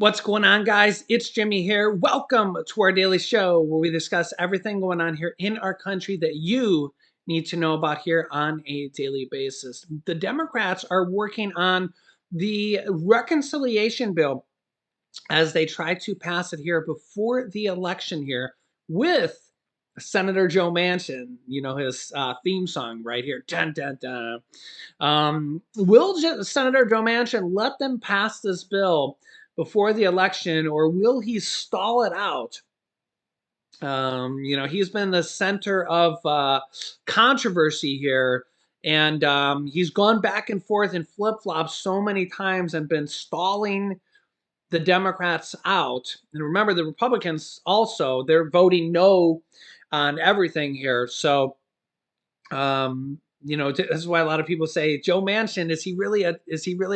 What's going on, guys? It's Jimmy here. Welcome to our daily show where we discuss everything going on here in our country that you need to know about here on a daily basis. The Democrats are working on the reconciliation bill as they try to pass it here before the election here with Senator Joe Manchin, his theme song right here. Dun, dun, dun. Will Senator Joe Manchin let them pass this bill before the election, or will he stall it out? He's been the center of controversy here, and he's gone back and forth and flip-flopped so many times and been stalling the Democrats out. And remember, the Republicans also, they're voting no on everything here. So, this is why a lot of people say, Joe Manchin, is he really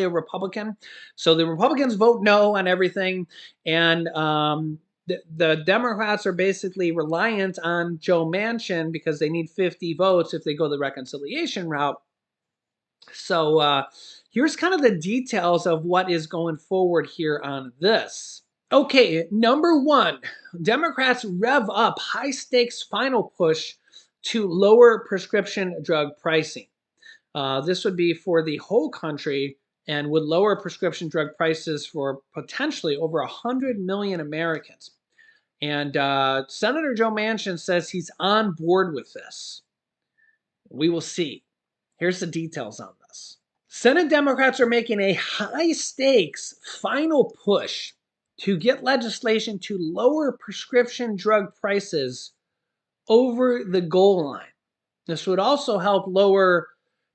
a Republican? So the Republicans vote no on everything, and the Democrats are basically reliant on Joe Manchin because they need 50 votes if they go the reconciliation route. So here's kind of the details of what is going forward here on this. Okay, number one, Democrats rev up high stakes final push to lower prescription drug pricing. This would be for the whole country and would lower prescription drug prices for potentially over 100 million Americans. And Senator Joe Manchin says he's on board with this. We will see. Here's the details on this. Senate Democrats are making a high stakes final push to get legislation to lower prescription drug prices over the goal line. This would also help lower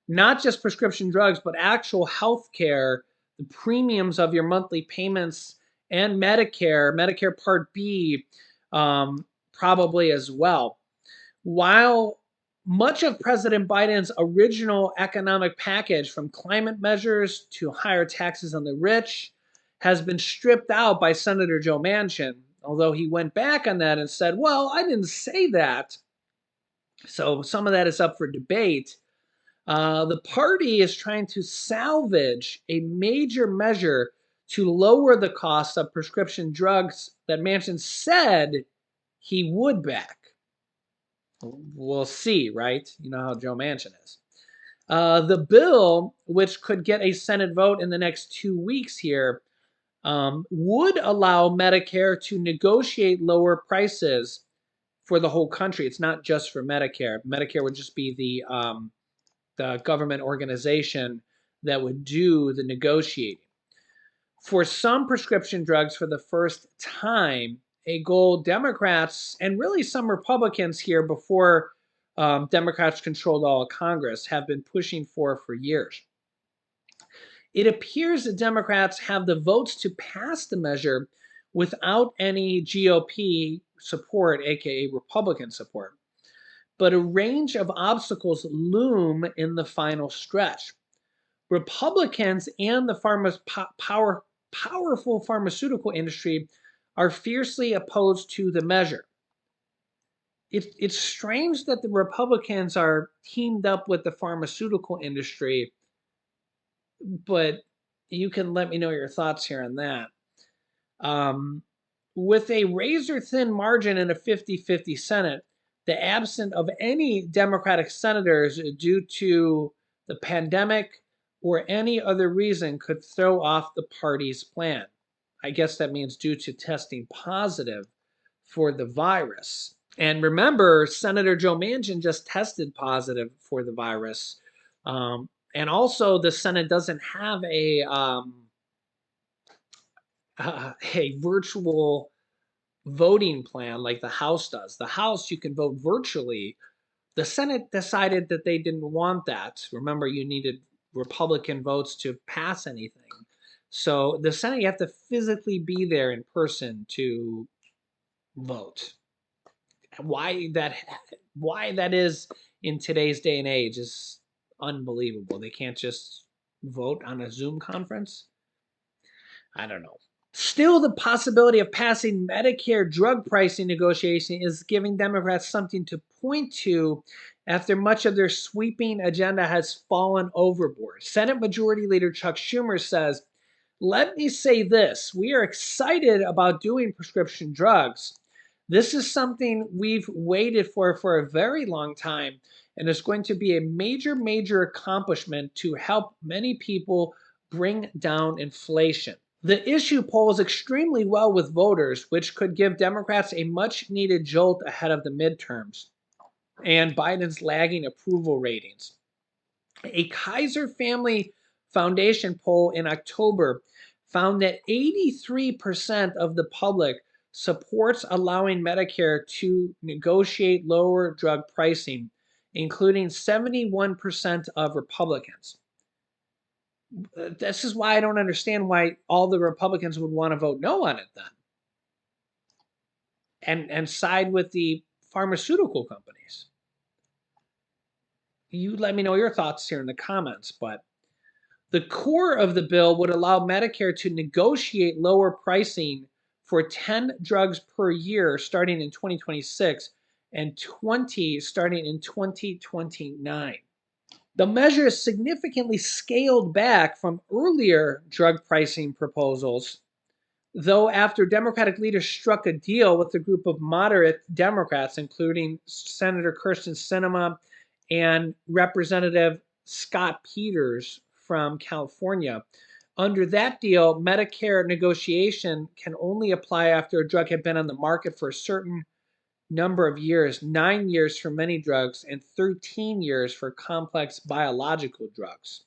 not just prescription drugs, but actual health care, the premiums of your monthly payments, and Medicare Part B, probably as well. While much of President Biden's original economic package, from climate measures to higher taxes on the rich, has been stripped out by Senator Joe Manchin, although he went back on that and said, well, I didn't say that. So some of that is up for debate. The party is trying to salvage a major measure to lower the cost of prescription drugs that Manchin said he would back. We'll see, right? You know how Joe Manchin is. The bill, which could get a Senate vote in the next 2 weeks here, would allow Medicare to negotiate lower prices for the whole country. It's not just for Medicare. Medicare would just be the government organization that would do the negotiating. For some prescription drugs, for the first time, a goal Democrats and really some Republicans here before Democrats controlled all of Congress have been pushing for years. It appears that Democrats have the votes to pass the measure without any GOP support, aka Republican support. But a range of obstacles loom in the final stretch. Republicans and the powerful pharmaceutical industry are fiercely opposed to the measure. It's strange that the Republicans are teamed up with the pharmaceutical industry, but you can let me know your thoughts here on that. With a razor-thin margin in a 50-50 Senate, the absence of any Democratic senators due to the pandemic or any other reason could throw off the party's plan. I guess that means due to testing positive for the virus. And remember, Senator Joe Manchin just tested positive for the virus. And also, the Senate doesn't have a virtual voting plan like the House does. The House, you can vote virtually. The Senate decided that they didn't want that. Remember, you needed Republican votes to pass anything. So the Senate, you have to physically be there in person to vote. Why that is in today's day and age is unbelievable. They can't just vote on a Zoom conference. I don't know. Still, the possibility of passing Medicare drug pricing negotiation is giving Democrats something to point to after much of their sweeping agenda has fallen overboard. Senate Majority Leader Chuck Schumer says Let me say this. We are excited about doing prescription drugs. This is something we've waited for a very long time, and it's going to be a major, major accomplishment to help many people bring down inflation. The issue polls extremely well with voters, which could give Democrats a much needed jolt ahead of the midterms and Biden's lagging approval ratings. A Kaiser Family Foundation poll in October found that 83% of the public supports allowing Medicare to negotiate lower drug pricing, including 71% of Republicans. This is why I don't understand why all the Republicans would want to vote no on it then and side with the pharmaceutical companies. You let me know your thoughts here in the comments, but the core of the bill would allow Medicare to negotiate lower pricing for 10 drugs per year starting in 2026 and 20 starting in 2029. The measure is significantly scaled back from earlier drug pricing proposals, though after Democratic leaders struck a deal with a group of moderate Democrats, including Senator Kirsten Sinema and Representative Scott Peters from California. Under that deal, Medicare negotiation can only apply after a drug had been on the market for a certain number of years, 9 years for many drugs and 13 years for complex biological drugs.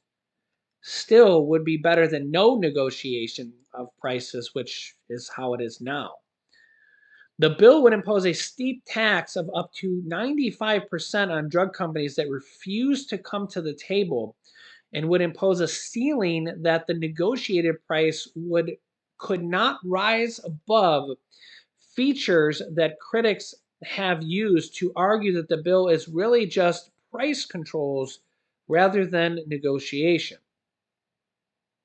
Still would be better than no negotiation of prices, which is how it is now. The bill would impose a steep tax of up to 95% on drug companies that refuse to come to the table and would impose a ceiling that the negotiated price could not rise above. Features that critics have used to argue that the bill is really just price controls rather than negotiation,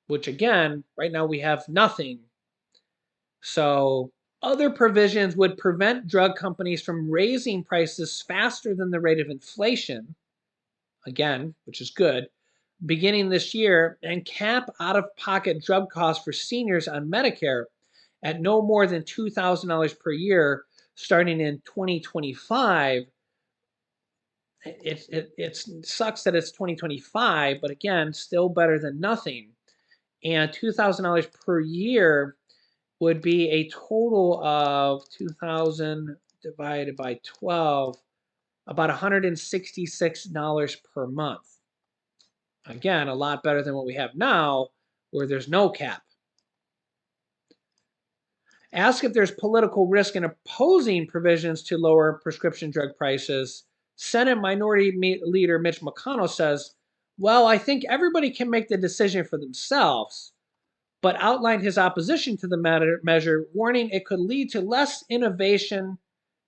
which again, right now we have nothing. So other provisions would prevent drug companies from raising prices faster than the rate of inflation, again, which is good, beginning this year, and cap out-of-pocket drug costs for seniors on Medicare at no more than $2,000 per year starting in 2025. It sucks that it's 2025, but again, still better than nothing. And $2,000 per year would be a total of 2,000 divided by 12, about $166 per month. Again, a lot better than what we have now, where there's no cap. Asked if there's political risk in opposing provisions to lower prescription drug prices, Senate Minority Leader Mitch McConnell says, well, I think everybody can make the decision for themselves, but outlined his opposition to the measure, warning it could lead to less innovation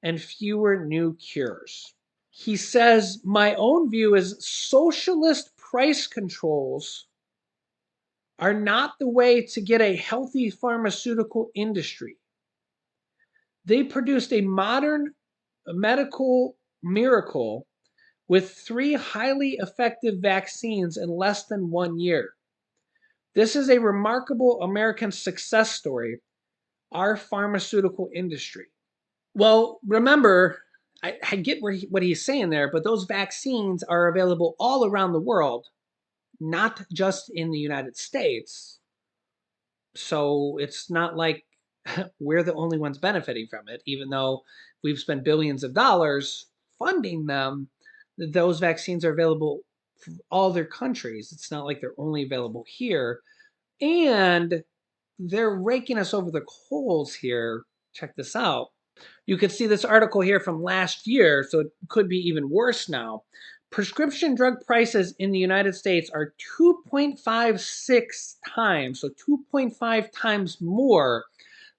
and fewer new cures. He says, my own view is socialist price controls are not the way to get a healthy pharmaceutical industry. They produced a modern medical miracle with 3 highly effective vaccines in less than 1 year. This is a remarkable American success story, our pharmaceutical industry. Well, remember, I get what he's saying there, but those vaccines are available all around the world, not just in the United States. So it's not like we're the only ones benefiting from it, even though we've spent billions of dollars funding them. Those vaccines are available for all their countries. It's not like they're only available here. And they're raking us over the coals here. Check this out. You could see this article here from last year, so it could be even worse now. Prescription drug prices in the United States are 2.56 times, so 2.5 times more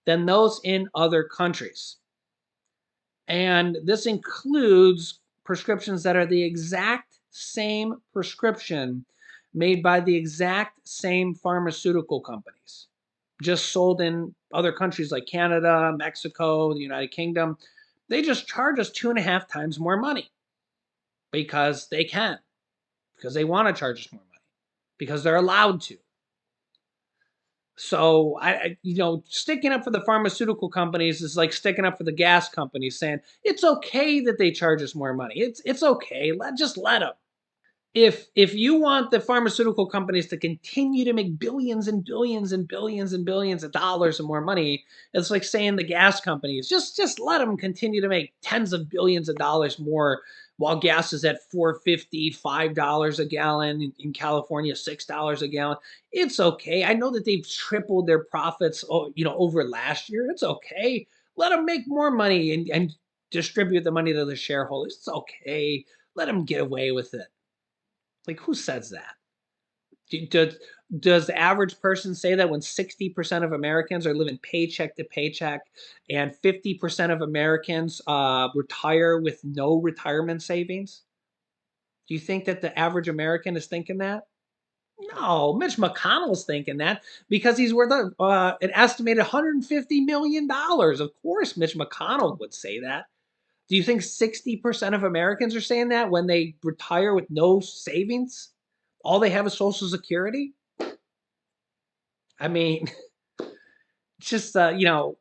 than those in other countries. And this includes prescriptions that are the exact same prescription made by the exact same pharmaceutical companies, just sold in other countries like Canada, Mexico, the United Kingdom. They just charge us 2.5 times more money because they can, because they want to charge us more money, because they're allowed to. So sticking up for the pharmaceutical companies is like sticking up for the gas companies, saying it's okay that they charge us more money. It's okay. Just let them. If you want the pharmaceutical companies to continue to make billions and billions and billions and billions of dollars and more money, it's like saying the gas companies just let them continue to make tens of billions of dollars more while gas is at 4.50, $5 a gallon in California, $6 a gallon. It's okay. I know that they've tripled their profits, over last year. It's okay. Let them make more money and distribute the money to the shareholders. It's okay. Let them get away with it. Like, who says that? Does the average person say that when 60% of Americans are living paycheck to paycheck and 50% of Americans retire with no retirement savings? Do you think that the average American is thinking that? No, Mitch McConnell's thinking that because he's worth an estimated $150 million. Of course, Mitch McConnell would say that. Do you think 60% of Americans are saying that when they retire with no savings? All they have is Social Security? I mean, just some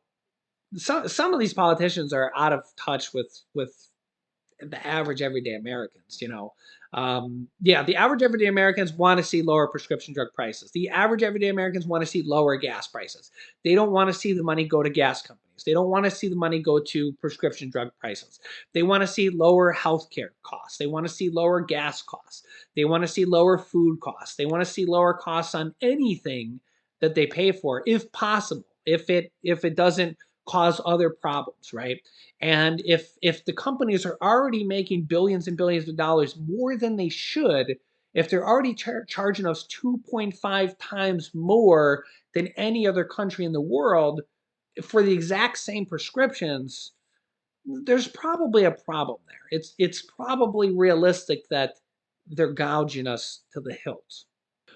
of these politicians are out of touch with the average everyday Americans. Yeah, the average everyday Americans want to see lower prescription drug prices. The average everyday Americans want to see lower gas prices. They don't want to see the money go to gas companies. They don't want to see the money go to prescription drug prices. They want to see lower healthcare costs. They want to see lower gas costs. They want to see lower food costs. They want to see lower costs on anything that they pay for, if possible, if it doesn't cause other problems, right? And if the companies are already making billions and billions of dollars more than they should, if they're already charging us 2.5 times more than any other country in the world for the exact same prescriptions, there's probably a problem there. It's probably realistic that they're gouging us to the hilt.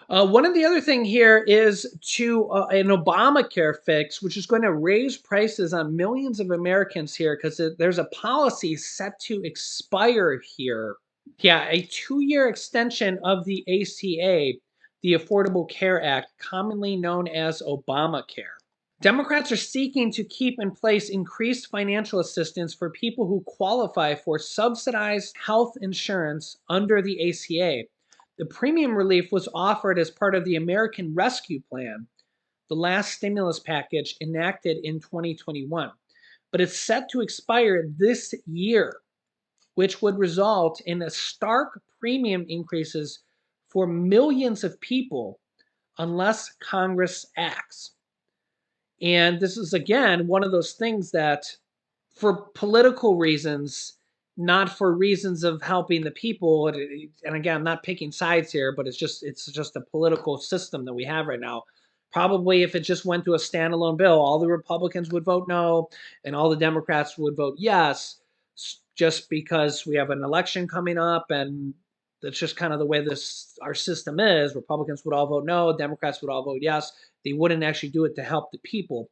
One of the other thing here is to an Obamacare fix, which is going to raise prices on millions of Americans here because there's a policy set to expire here. Yeah, a 2-year extension of the ACA, the Affordable Care Act, commonly known as Obamacare. Democrats are seeking to keep in place increased financial assistance for people who qualify for subsidized health insurance under the ACA. The premium relief was offered as part of the American Rescue Plan, the last stimulus package enacted in 2021. But it's set to expire this year, which would result in a stark premium increases for millions of people unless Congress acts. And this is, again, one of those things that, for political reasons, not for reasons of helping the people, and again, I'm not picking sides here, but it's just a political system that we have right now. Probably if it just went to a standalone bill, all the Republicans would vote no, and all the Democrats would vote yes, just because we have an election coming up, and that's just kind of the way our system is. Republicans would all vote no, Democrats would all vote yes. They wouldn't actually do it to help the people.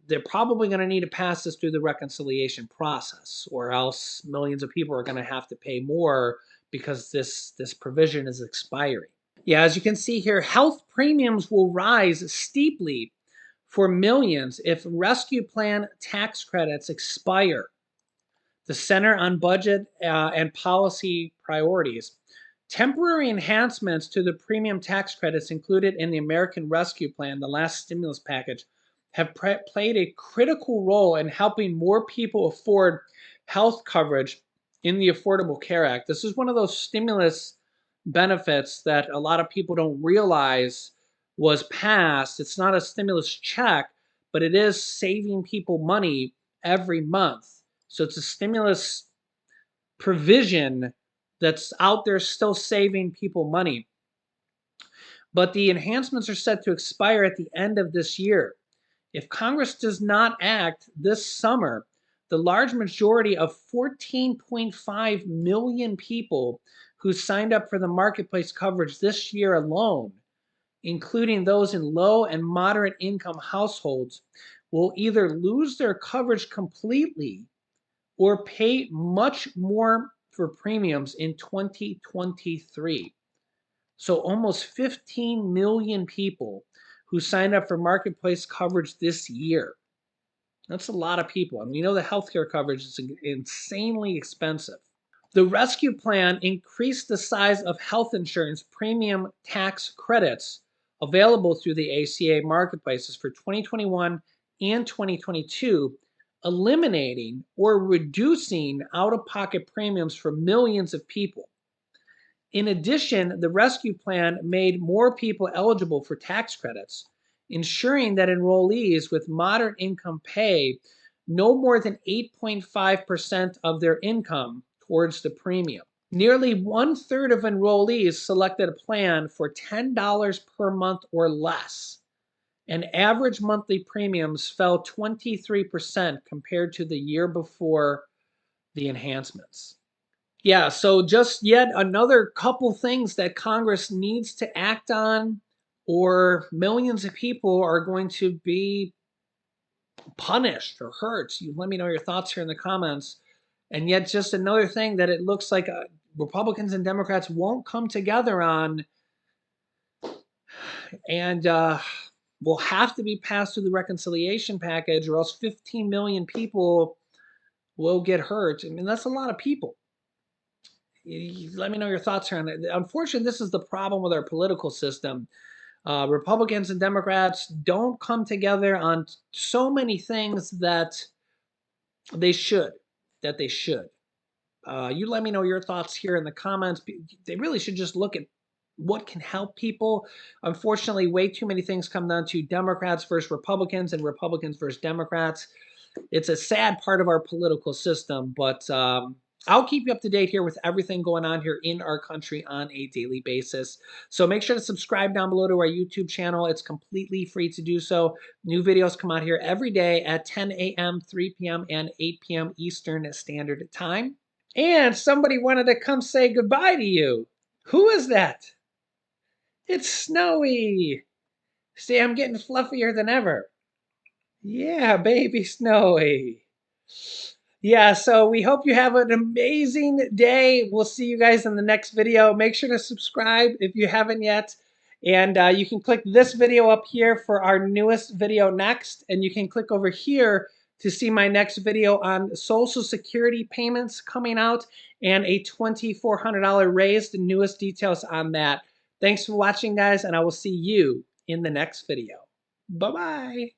They're probably going to need to pass this through the reconciliation process, or else millions of people are going to have to pay more because this provision is expiring. Yeah, as you can see here, health premiums will rise steeply for millions if rescue plan tax credits expire. The Center on Budget and Policy Priorities. Temporary enhancements to the premium tax credits included in the American Rescue Plan, the last stimulus package, have played a critical role in helping more people afford health coverage in the Affordable Care Act. This is one of those stimulus benefits that a lot of people don't realize was passed. It's not a stimulus check, but it is saving people money every month. So it's a stimulus provision that's out there still saving people money. But the enhancements are set to expire at the end of this year. If Congress does not act this summer, the large majority of 14.5 million people who signed up for the marketplace coverage this year alone, including those in low and moderate income households, will either lose their coverage completely or pay much more for premiums in 2023. So almost 15 million people who signed up for marketplace coverage this year. That's a lot of people. And we know the healthcare coverage is insanely expensive. The rescue plan increased the size of health insurance premium tax credits available through the ACA marketplaces for 2021 and 2022, eliminating or reducing out of pocket premiums for millions of people. In addition, the rescue plan made more people eligible for tax credits, ensuring that enrollees with moderate income pay no more than 8.5% of their income towards the premium. Nearly 1/3 of enrollees selected a plan for $10 per month or less, and average monthly premiums fell 23% compared to the year before the enhancements. Yeah, so just yet another couple things that Congress needs to act on, or millions of people are going to be punished or hurt. You let me know your thoughts here in the comments. And yet, just another thing that it looks like Republicans and Democrats won't come together on, and will have to be passed through the reconciliation package, or else 15 million people will get hurt. I mean, that's a lot of people. Let me know your thoughts here on it. Unfortunately, this is the problem with our political system. Republicans and Democrats don't come together on so many things that they should. That they should. You let me know your thoughts here in the comments. They really should just look at what can help people. Unfortunately, way too many things come down to Democrats versus Republicans and Republicans versus Democrats. It's a sad part of our political system, but I'll keep you up to date here with everything going on here in our country on a daily basis. So make sure to subscribe down below to our YouTube channel. It's completely free to do so. New videos come out here every day at 10 a.m., 3 p.m., and 8 p.m. Eastern Standard Time. And somebody wanted to come say goodbye to you. Who is that? It's Snowy. See, I'm getting fluffier than ever. Yeah, baby Snowy. Yeah, so we hope you have an amazing day. We'll see you guys in the next video. Make sure to subscribe if you haven't yet. And you can click this video up here for our newest video next. And you can click over here to see my next video on Social Security payments coming out and a $2,400 raise, the newest details on that. Thanks for watching, guys, and I will see you in the next video. Bye-bye.